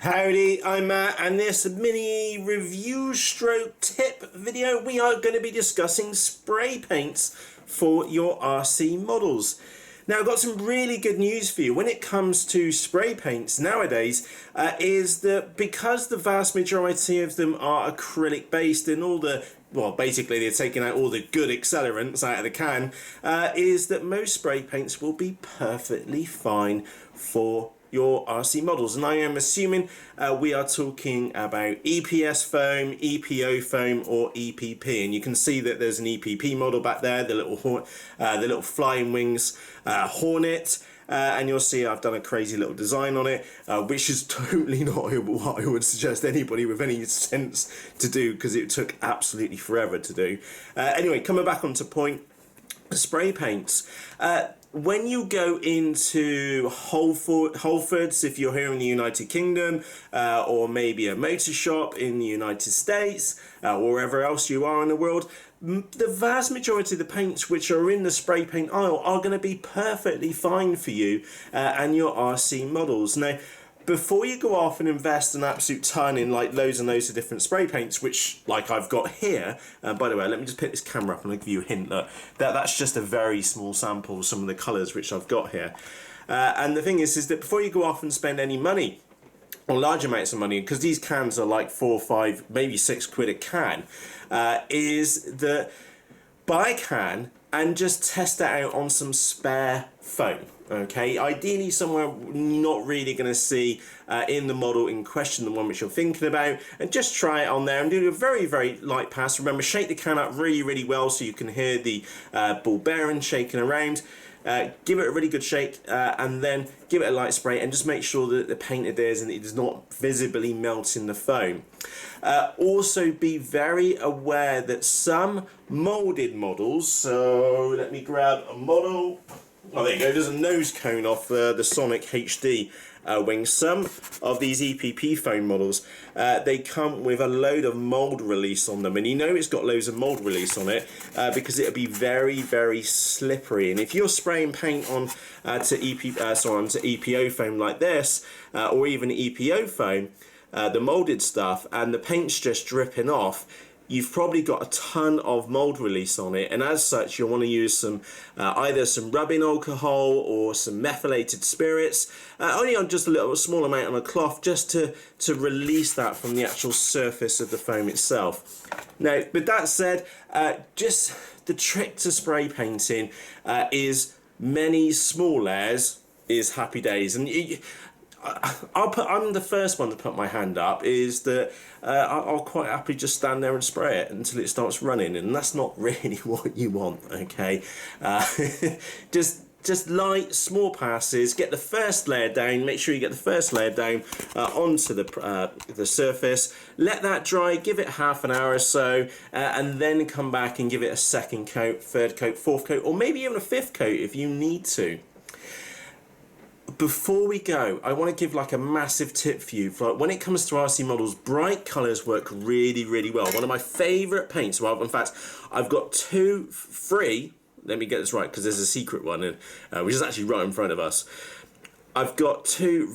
Howdy, I'm Matt, and this mini review stroke tip video we are going to be discussing spray paints for your RC models. Now I've got some really good news for you when it comes to spray paints nowadays, is that because the vast majority of them are acrylic based and all the basically they're taking out all the good accelerants out of the can, is that most spray paints will be perfectly fine for your RC models. And I am assuming we are talking about EPS foam, EPO foam, or EPP. And you can see that there's an EPP model back there, the little flying wings Hornet. And you'll see I've done a crazy little design on it, which is totally not what I would suggest anybody with any sense to do, because it took absolutely forever to do. Anyway, coming back onto point, spray paints. When you go into Whole Foods, if you're here in the United Kingdom, or maybe a motor shop in the United States, or wherever else you are in the world, the vast majority of the paints which are in the spray paint aisle are going to be perfectly fine for you and your RC models. Now, before you go off and invest an absolute ton in like loads and loads of different spray paints, which like I've got here, by the way, let me just pick this camera up and I'll give you a hint. Look, that's just a very small sample of some of the colours which I've got here. And the thing is that before you go off and spend any money, or large amounts of money, because these cans are like 4, 5, maybe 6 quid a can, is that buy a can and just test it out on some spare foam. Okay, ideally somewhere you're not really going to see in the model in question, the one which you're thinking about, and just try it on there and do a very, very light pass. Remember, shake the can up really, really well so you can hear the ball bearing shaking around. Give it a really good shake and then give it a light spray, and just make sure that the paint adheres and it does not visibly melt in the foam. Also be very aware that some molded models, so let me grab a model. Oh, there you go, there's a nose cone off the Sonic HD wing. Some of these EPP foam models, they come with a load of mold release on them, and you know it's got loads of mold release on it because it'll be very, very slippery. And if you're spraying paint on onto EPO foam like this, or even EPO foam, the molded stuff, and the paint's just dripping off, you've probably got a ton of mold release on it, and as such you'll want to use some either some rubbing alcohol or some methylated spirits, only on just a small amount on a cloth, just to release that from the actual surface of the foam itself. Now, with that said, just the trick to spray painting is many small layers is happy days. And I'm the first one to put my hand up, is that I'll quite happily just stand there and spray it until it starts running, and that's not really what you want, okay? Just light, small passes, get the first layer down, make sure you get the first layer down onto the surface, let that dry, give it half an hour or so, and then come back and give it a second coat, third coat, fourth coat, or maybe even a fifth coat if you need to. Before we go, I want to give like a massive tip for you. For, when it comes to RC models, bright colours work really, really well. One of my favourite paints, well, in fact, I've got three, let me get this right because there's a secret one, which is actually right in front of us. I've got two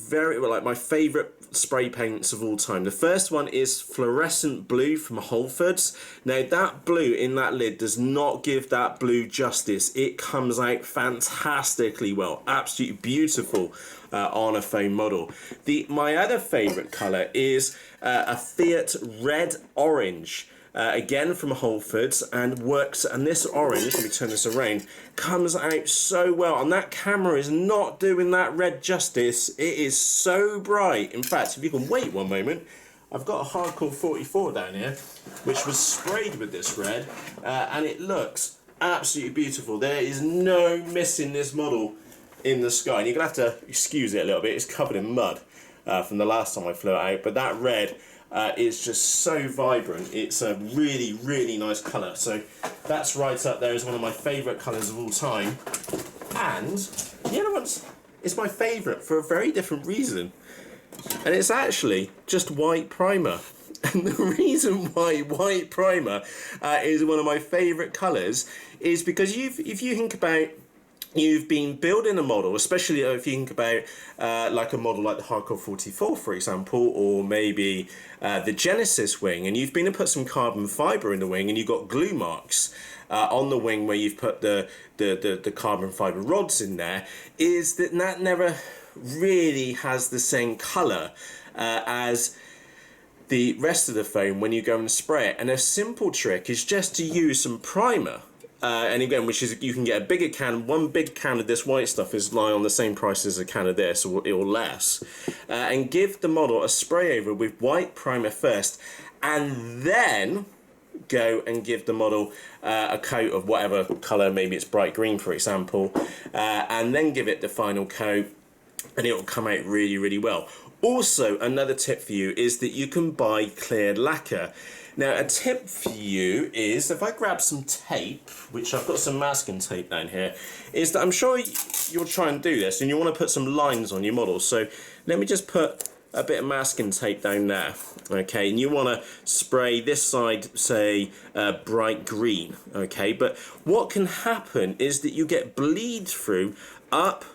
my favourite spray paints of all time. The first one is fluorescent blue from Whole Foods. Now that blue in that lid does not give that blue justice. It comes out fantastically well, absolutely beautiful on a foam model. My other favourite colour is a Fiat red orange. Again from Whole Foods, and works, and this orange, let me turn this around, comes out so well, and that camera is not doing that red justice. It is so bright. In fact, if you can wait one moment, I've got a Hardcore 44 down here which was sprayed with this red, and it looks absolutely beautiful. There is no missing this model in the sky, and you're gonna have to excuse it a little bit, it's covered in mud from the last time I flew it out, but that red is just so vibrant. It's a really, really nice colour. So that's right up there as one of my favourite colours of all time. And the other one's is my favourite for a very different reason. And it's actually just white primer. And the reason why white primer is one of my favourite colours is because if you think about you've been building a model, especially if you think about like a model like the Hardcore 44, for example, or maybe the Genesis wing, and you've been to put some carbon fiber in the wing, and you've got glue marks on the wing where you've put the carbon fiber rods in there, is that never really has the same color as the rest of the foam when you go and spray it. And a simple trick is just to use some primer. And again, which is, you can get a bigger can. One big can of this white stuff is lying on the same price as a can of this, or less. And give the model a spray over with white primer first, and then go and give the model a coat of whatever colour, maybe it's bright green, for example, and then give it the final coat, and it will come out really, really well. Also, another tip for you is that you can buy clear lacquer. Now, a tip for you is, if I grab some tape, which I've got some masking tape down here, is that I'm sure you'll try and do this, and you want to put some lines on your model. So let me just put a bit of masking tape down there, okay? And you want to spray this side, say, bright green, okay? But what can happen is that you get bleed through up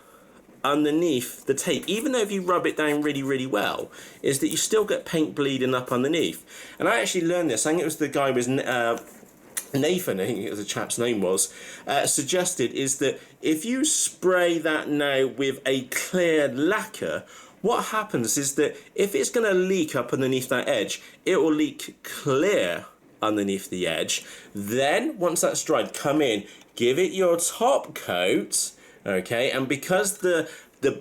underneath the tape, even though if you rub it down really, really well, is that you still get paint bleeding up underneath. And I actually learned this, I think it was the guy was Nathan, I think it was the chap's name was, suggested, is that if you spray that now with a clear lacquer, what happens is that if it's going to leak up underneath that edge, it will leak clear underneath the edge. Then once that's dried, come in, give it your top coat, okay, and because the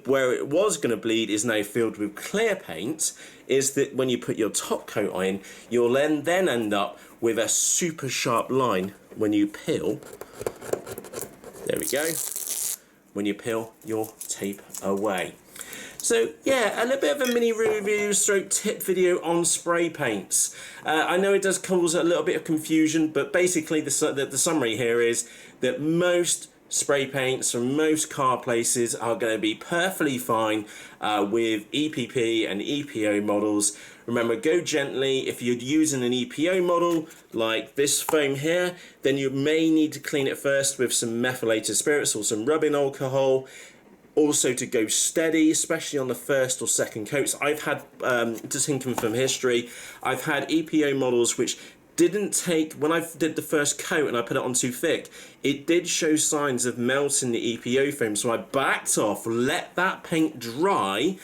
where it was going to bleed is now filled with clear paint, is that when you put your top coat on, you'll then end up with a super sharp line when you peel. There we go. When you peel your tape away. So yeah, a little bit of a mini review stroke tip video on spray paints. I know it does cause a little bit of confusion, but basically the summary here is that most spray paints from most car places are going to be perfectly fine with EPP and EPO models. Remember, go gently. If you're using an EPO model like this foam here, then you may need to clean it first with some methylated spirits or some rubbing alcohol. Also to go steady, especially on the first or second coats. I've had, just thinking from history, I've had EPO models which didn't take, when I did the first coat and I put it on too thick, it did show signs of melting the EPO foam, so I backed off, let that paint dry,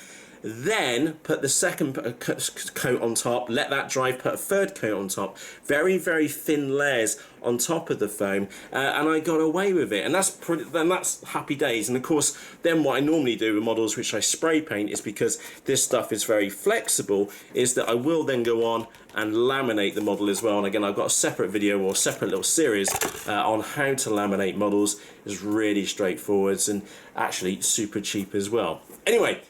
then put the second coat on top, let that dry, put a third coat on top, very, very thin layers on top of the foam, and I got away with it, and that's happy days. And of course, then what I normally do with models which I spray paint is, because this stuff is very flexible, is that I will then go on and laminate the model as well. And again, I've got a separate video or a separate little series on how to laminate models. It's really straightforward and actually super cheap as well. Anyway,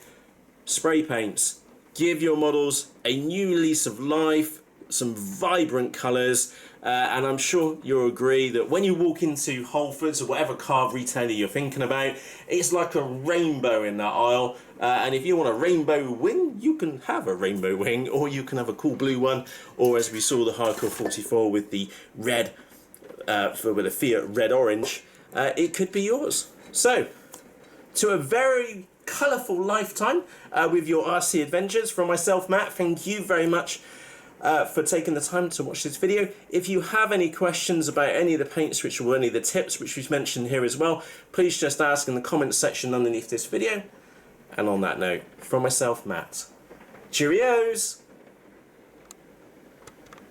spray paints, give your models a new lease of life, some vibrant colours, and I'm sure you'll agree that when you walk into Whole Foods or whatever car retailer you're thinking about, it's like a rainbow in that aisle. And if you want a rainbow wing, you can have a rainbow wing, or you can have a cool blue one, or as we saw the Hardcore 44 with the red, with a Fiat red orange, it could be yours. So, to a very colourful lifetime with your RC adventures. From myself, Matt, thank you very much for taking the time to watch this video. If you have any questions about any of the paints or any of the tips which we've mentioned here as well, please just ask in the comments section underneath this video. And on that note, from myself, Matt, cheerios!